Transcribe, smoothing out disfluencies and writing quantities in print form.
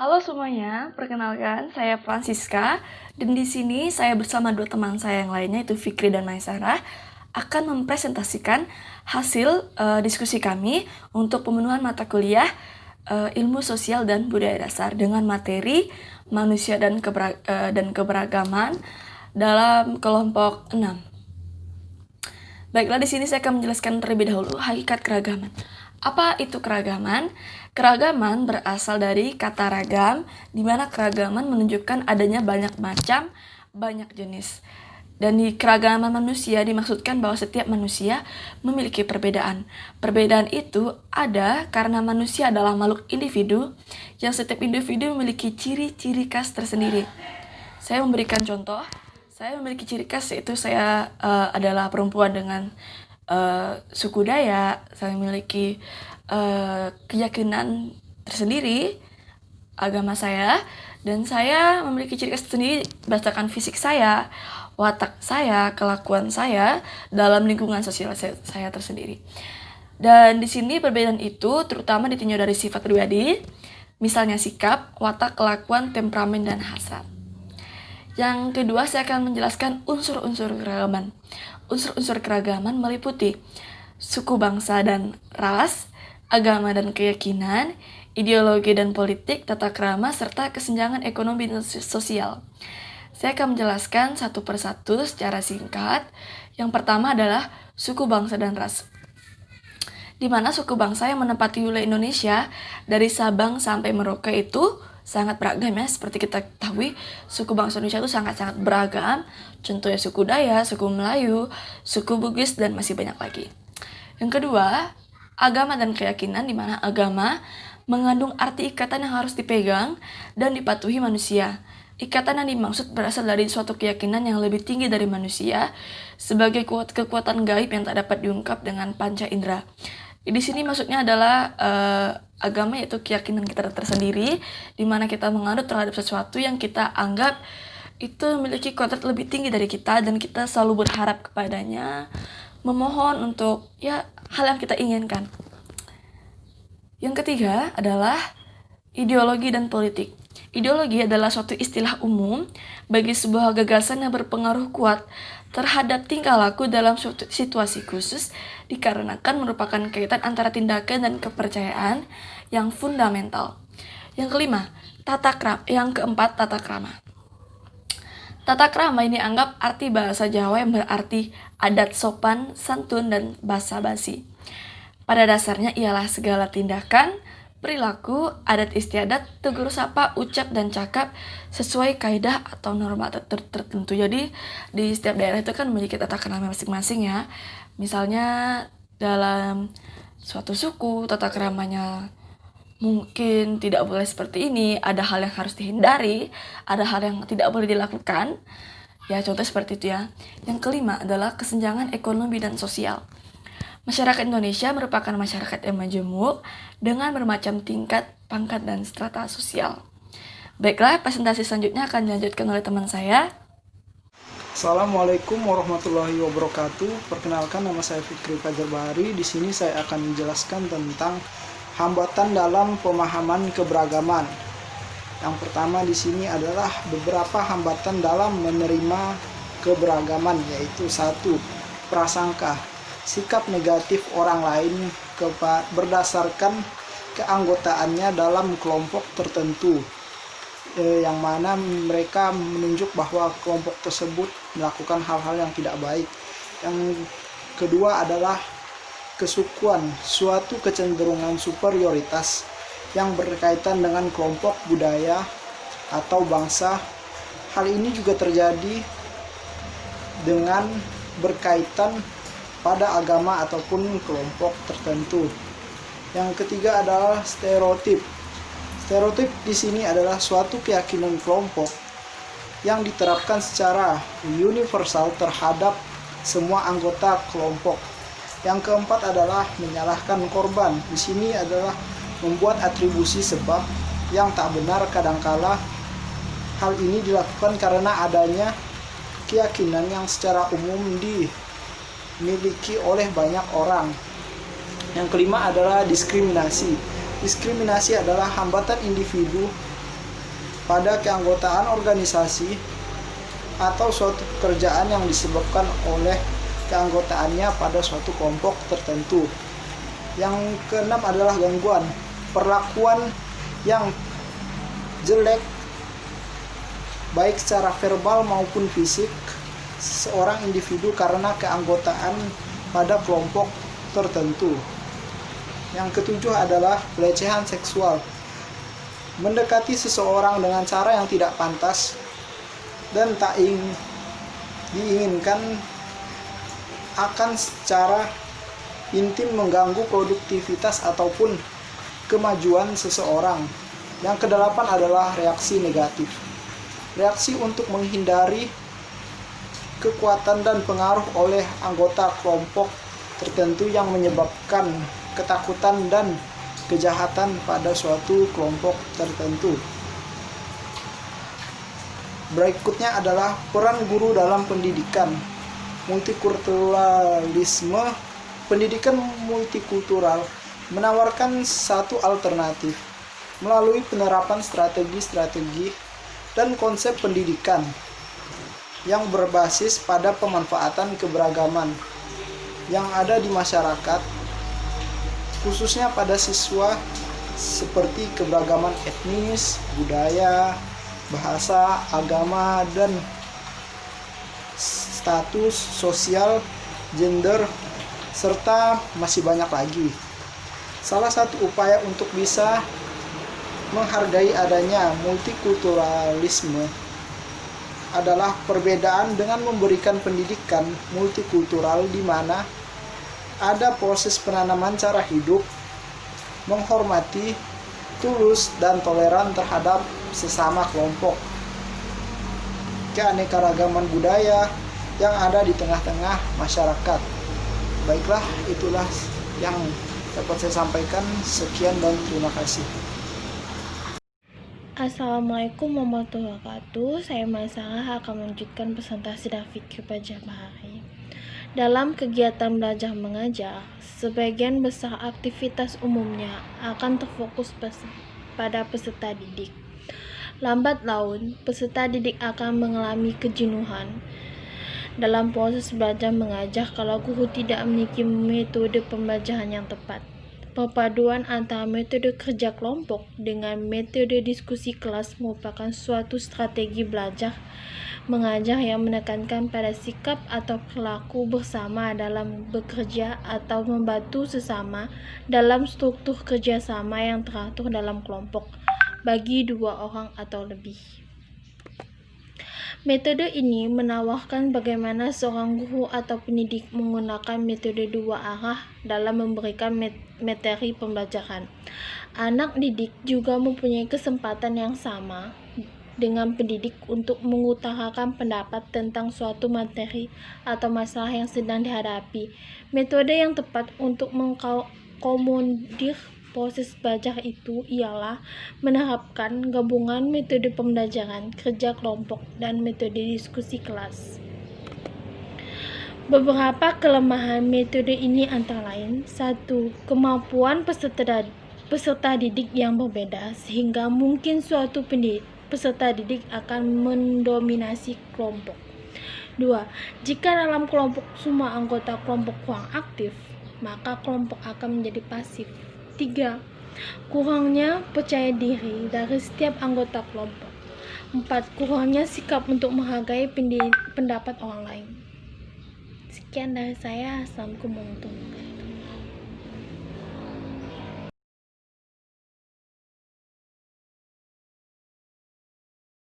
Halo semuanya, perkenalkan saya Francisca dan di sini saya bersama dua teman saya yang lainnya itu Fikri dan Maisarah akan mempresentasikan hasil diskusi kami untuk pemenuhan mata kuliah Ilmu Sosial dan Budaya Dasar dengan materi manusia dan keberagaman dalam kelompok 6. Baiklah, di sini saya akan menjelaskan terlebih dahulu hakikat keragaman. Apa itu keragaman? Keragaman berasal dari kata ragam, di mana keragaman menunjukkan adanya banyak macam, banyak jenis. Dan di keragaman manusia dimaksudkan bahwa setiap manusia memiliki perbedaan. Perbedaan itu ada karena manusia adalah makhluk individu yang setiap individu memiliki ciri-ciri khas tersendiri. Saya memberikan contoh. Saya memiliki ciri khas yaitu saya adalah perempuan dengan suku Dayak. Saya memiliki keyakinan tersendiri, agama saya, dan saya memiliki ciri khas tersendiri berdasarkan fisik saya, watak saya, kelakuan saya dalam lingkungan sosial saya tersendiri. Dan di sini perbedaan itu terutama ditinjau dari sifat pribadi, misalnya sikap, watak, kelakuan, temperamen, dan hasrat. Yang kedua, saya akan menjelaskan unsur-unsur keragaman. Unsur-unsur keragaman meliputi suku bangsa dan ras, agama dan keyakinan, ideologi dan politik, tata krama, serta kesenjangan ekonomi dan sosial. Saya akan menjelaskan satu persatu secara singkat. Yang pertama adalah suku bangsa dan ras, di mana suku bangsa yang menempati wilayah Indonesia dari Sabang sampai Merauke itu sangat beragam ya. Seperti kita ketahui, suku bangsa Indonesia itu sangat-sangat beragam. Contohnya suku Dayak, suku Melayu, suku Bugis, dan masih banyak lagi. Yang kedua, agama dan keyakinan, di mana agama mengandung arti ikatan yang harus dipegang dan dipatuhi manusia. Ikatan yang dimaksud berasal dari suatu keyakinan yang lebih tinggi dari manusia sebagai kekuatan gaib yang tak dapat diungkap dengan panca indera. Di sini maksudnya adalah agama yaitu keyakinan kita tersendiri, di mana kita menganut terhadap sesuatu yang kita anggap itu memiliki kualitas lebih tinggi dari kita dan kita selalu berharap kepadanya, memohon untuk hal yang kita inginkan. Yang ketiga adalah ideologi dan politik. Ideologi adalah suatu istilah umum bagi sebuah gagasan yang berpengaruh kuat terhadap tingkah laku dalam suatu situasi khusus dikarenakan merupakan kaitan antara tindakan dan kepercayaan yang fundamental. Yang kelima, keempat, tata krama. Tata krama ini anggap arti bahasa Jawa yang berarti adat sopan, santun, dan basa-basi. Pada dasarnya ialah segala tindakan, perilaku, adat istiadat, tegur sapa, ucap, dan cakap sesuai kaidah atau norma tertentu. Jadi di setiap daerah itu kan memiliki tata krama masing-masing ya. Misalnya dalam suatu suku tata kramanya mungkin tidak boleh seperti ini, ada hal yang harus dihindari, ada hal yang tidak boleh dilakukan. Ya, contoh seperti itu ya. Yang kelima adalah kesenjangan ekonomi dan sosial. Masyarakat Indonesia merupakan masyarakat yang majemuk dengan bermacam tingkat, pangkat, dan strata sosial. Baiklah, presentasi selanjutnya akan dilanjutkan oleh teman saya. Assalamualaikum warahmatullahi wabarakatuh. Perkenalkan, nama saya Fikri Fajar Bahari. Di sini saya akan menjelaskan tentang hambatan dalam pemahaman keberagaman. Yang pertama di sini adalah beberapa hambatan dalam menerima keberagaman, yaitu 1. Prasangka, sikap negatif orang lain berdasarkan keanggotaannya dalam kelompok tertentu, yang mana mereka menunjuk bahwa kelompok tersebut melakukan hal-hal yang tidak baik. Yang kedua adalah kesukuan, suatu kecenderungan superioritas yang berkaitan dengan kelompok budaya atau bangsa. Hal ini juga terjadi dengan berkaitan pada agama ataupun kelompok tertentu. Yang ketiga adalah stereotip. Stereotip di sini adalah suatu keyakinan kelompok yang diterapkan secara universal terhadap semua anggota kelompok. Yang keempat adalah menyalahkan korban. Di sini adalah membuat atribusi sebab yang tak benar. Kadangkala hal ini dilakukan karena adanya keyakinan yang secara umum dimiliki oleh banyak orang. Yang kelima adalah diskriminasi. Diskriminasi adalah hambatan individu pada keanggotaan organisasi atau suatu pekerjaan yang disebabkan oleh keanggotaannya pada suatu kelompok tertentu. Yang keenam adalah gangguan, perlakuan yang jelek baik secara verbal maupun fisik seorang individu karena keanggotaan pada kelompok tertentu. Yang ketujuh adalah pelecehan seksual, mendekati seseorang dengan cara yang tidak pantas dan tak diinginkan akan secara intim mengganggu produktivitas ataupun kemajuan seseorang. Yang kedelapan adalah reaksi negatif, reaksi untuk menghindari kekuatan dan pengaruh oleh anggota kelompok tertentu yang menyebabkan ketakutan dan kejahatan pada suatu kelompok tertentu. Berikutnya adalah peran guru dalam pendidikan. Multikulturalisme. Pendidikan multikultural menawarkan satu alternatif melalui penerapan strategi-strategi dan konsep pendidikan yang berbasis pada pemanfaatan keberagaman yang ada di masyarakat, khususnya pada siswa, seperti keberagaman etnis, budaya, bahasa, agama, dan status sosial, gender, serta masih banyak lagi. Salah satu upaya untuk bisa menghargai adanya multikulturalisme adalah perbedaan dengan memberikan pendidikan multikultural di mana ada proses penanaman cara hidup, menghormati, tulus, dan toleran terhadap sesama kelompok, keanekaragaman budaya yang ada di tengah-tengah masyarakat. Baiklah, itulah yang dapat saya sampaikan. Sekian dan terima kasih. Assalamualaikum warahmatullahi wabarakatuh. Saya Maisarah akan melanjutkan presentasi dari Fikri Fajar Bahari. Dalam kegiatan belajar mengajar, sebagian besar aktivitas umumnya akan terfokus pada peserta didik. Lambat laun, peserta didik akan mengalami kejenuhan dalam proses belajar mengajar kalau guru tidak memiliki metode pembelajaran yang tepat. Perpaduan antara metode kerja kelompok dengan metode diskusi kelas merupakan suatu strategi belajar mengajar yang menekankan pada sikap atau perilaku bersama dalam bekerja atau membantu sesama dalam struktur kerjasama yang teratur dalam kelompok bagi 2 orang atau lebih. Metode ini menawarkan bagaimana seorang guru atau pendidik menggunakan metode 2 arah dalam memberikan materi pembelajaran. Anak didik juga mempunyai kesempatan yang sama dengan pendidik untuk mengutarakan pendapat tentang suatu materi atau masalah yang sedang dihadapi. Metode yang tepat untuk mengkomodir proses belajar itu ialah menerapkan gabungan metode pembelajaran, kerja kelompok, dan metode diskusi kelas. Beberapa kelemahan metode ini antara lain: 1. Kemampuan peserta didik yang berbeda, sehingga mungkin suatu peserta didik akan mendominasi kelompok. 2. Jika dalam kelompok semua anggota kelompok kurang aktif, maka kelompok akan menjadi pasif. 3. Kurangnya percaya diri dari setiap anggota kelompok. 4. Kurangnya sikap untuk menghargai pendapat orang lain. Sekian dari saya. Assalamualaikum warahmatullahi wabarakatuh.